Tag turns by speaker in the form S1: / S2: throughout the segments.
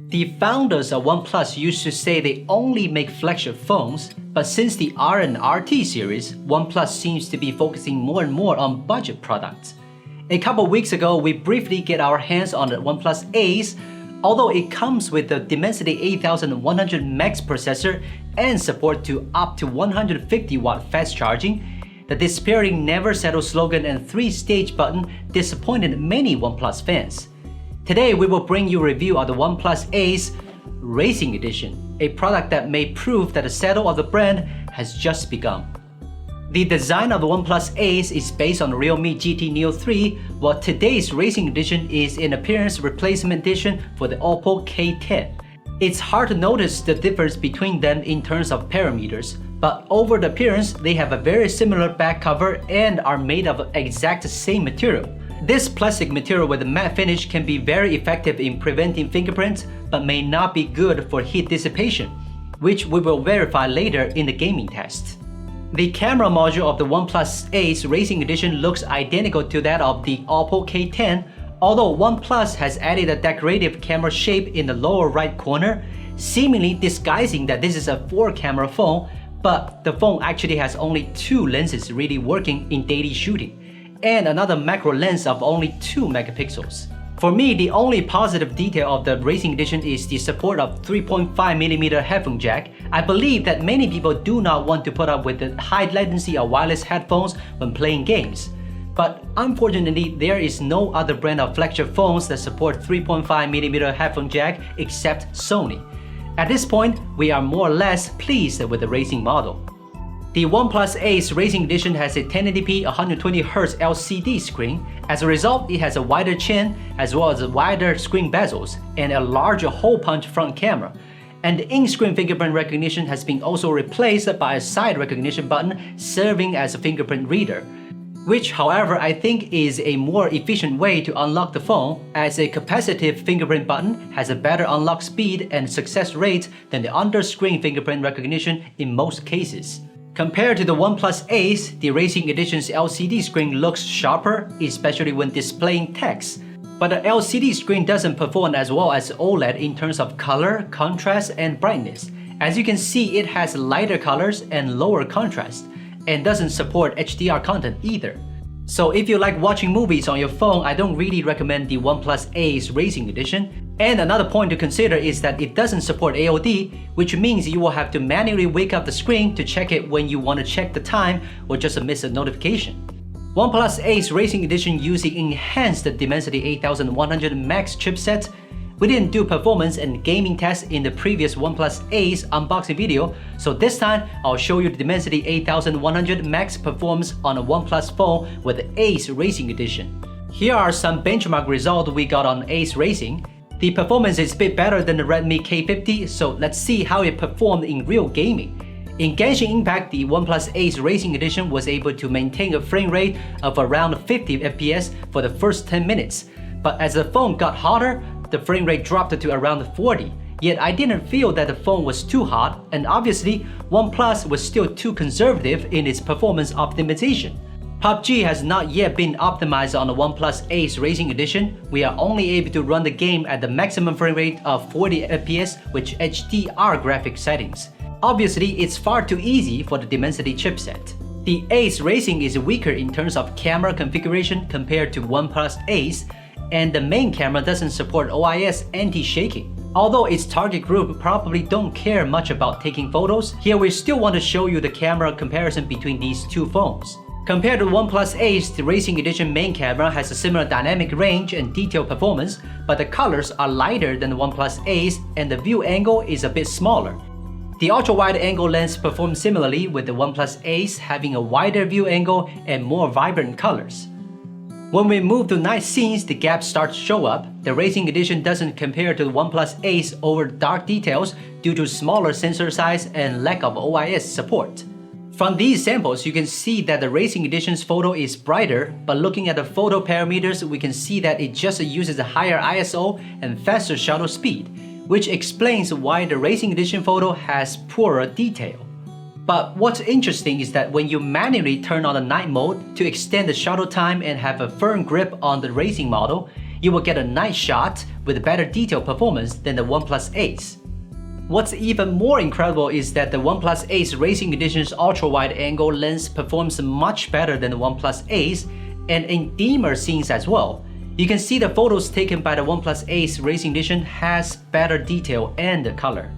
S1: The founders of OnePlus used to say they only make flagship phones, but since the R and RT series, OnePlus seems to be focusing more and more on budget products. A couple weeks ago, we briefly get our hands on the OnePlus Ace. Although it comes with the Dimensity 8100 Max processor and support to up to 150-watt fast charging, the despairing never settle slogan and 3-stage button disappointed many OnePlus fans. Today, we will bring you a review of the OnePlus Ace Racing Edition, a product that may prove that the settle of the brand has just begun. The design of the OnePlus Ace is based on the Realme GT Neo 3, while today's Racing Edition is an appearance replacement edition for the Oppo K10. It's hard to notice the difference between them in terms of parameters, but over the appearance, they have a very similar back cover and are made of the exact same material. This plastic material with a matte finish can be very effective in preventing fingerprints, but may not be good for heat dissipation, which we will verify later in the gaming test. The camera module of the OnePlus Ace Racing Edition looks identical to that of the Oppo K10, although OnePlus has added a decorative camera shape in the lower right corner, seemingly disguising that this is a 4-camera phone, but the phone actually has only 2 lenses really working in daily shooting, and another macro lens of only 2 megapixels. For me, the only positive detail of the Racing Edition is the support of 3.5mm headphone jack. I believe that many people do not want to put up with the high latency of wireless headphones when playing games. But unfortunately, there is no other brand of flagship phones that support 3.5mm headphone jack except Sony. At this point, we are more or less pleased with the racing model. The OnePlus Ace Racing Edition has a 1080p 120Hz LCD screen. As a result, it has a wider chin as well as wider screen bezels and a larger hole punch front camera. And the in-screen fingerprint recognition has been also replaced by a side recognition button serving as a fingerprint reader, which however I think is a more efficient way to unlock the phone, as a capacitive fingerprint button has a better unlock speed and success rate than the under-screen fingerprint recognition in most cases. Compared to the OnePlus Ace, the Racing Edition's LCD screen looks sharper, especially when displaying text. But the LCD screen doesn't perform as well as OLED in terms of color, contrast, and brightness. As you can see, it has lighter colors and lower contrast, and doesn't support HDR content either. So if you like watching movies on your phone, I don't really recommend the OnePlus Ace Racing Edition. And another point to consider is that it doesn't support AOD, which means you will have to manually wake up the screen to check it when you want to check the time or just miss a notification. OnePlus Ace Racing Edition using enhanced Dimensity 8100 Max chipset. We didn't do performance and gaming tests in the previous OnePlus Ace unboxing video, so this time I'll show you the Dimensity 8100 Max performance on a OnePlus phone with the Ace Racing Edition. Here are some benchmark results we got on Ace Racing. The performance is a bit better than the Redmi K50, so let's see how it performed in real gaming. In Genshin Impact, the OnePlus Ace Racing Edition was able to maintain a frame rate of around 50 FPS for the first 10 minutes, but as the phone got hotter, the frame rate dropped to around 40. Yet I didn't feel that the phone was too hot, and obviously OnePlus was still too conservative in its performance optimization. PUBG has not yet been optimized on the OnePlus Ace Racing Edition. We are only able to run the game at the maximum frame rate of 40 FPS with HDR graphic settings. Obviously, it's far too easy for the Dimensity chipset. The Ace Racing is weaker in terms of camera configuration compared to OnePlus Ace, and the main camera doesn't support OIS anti-shaking. Although its target group probably don't care much about taking photos, here we still want to show you the camera comparison between these two phones. Compared to OnePlus Ace, the Racing Edition main camera has a similar dynamic range and detailed performance, but the colors are lighter than the OnePlus Ace and the view angle is a bit smaller. The ultra-wide angle lens performs similarly, with the OnePlus Ace having a wider view angle and more vibrant colors. When we move to night scenes, the gaps start to show up. The Racing Edition doesn't compare to the OnePlus Ace over dark details due to smaller sensor size and lack of OIS support. From these samples, you can see that the Racing Edition's photo is brighter, but looking at the photo parameters, we can see that it just uses a higher ISO and faster shutter speed, which explains why the Racing Edition photo has poorer detail. But what's interesting is that when you manually turn on the night mode to extend the shutter time and have a firm grip on the racing model, you will get a nice shot with better detail performance than the OnePlus Ace. What's even more incredible is that the OnePlus Ace Racing Edition's ultra-wide-angle lens performs much better than the OnePlus Ace, and in dimmer scenes as well. You can see the photos taken by the OnePlus Ace Racing Edition has better detail and color.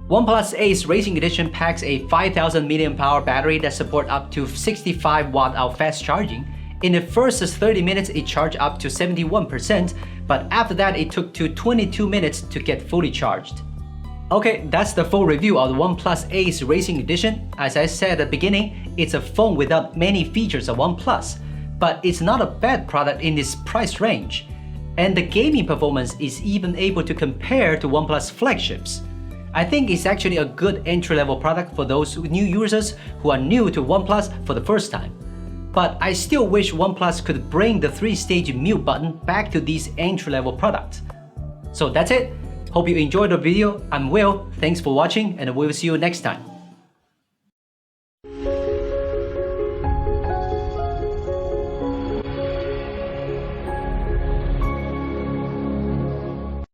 S1: OnePlus Ace Racing Edition packs a 5000 mAh battery that supports up to 65 Wh fast charging. In the first 30 minutes, it charged up to 71%, but after that, it took to 22 minutes to get fully charged. Okay, that's the full review of the OnePlus Ace Racing Edition. As I said at the beginning, it's a phone without many features of OnePlus, but it's not a bad product in this price range. And the gaming performance is even able to compare to OnePlus flagships. I think it's actually a good entry-level product for those new users who are new to OnePlus for the first time. But I still wish OnePlus could bring the 3-stage mute button back to these entry-level products. So that's it. Hope you enjoyed the video. I'm Will. Thanks for watching, and we will see you next time.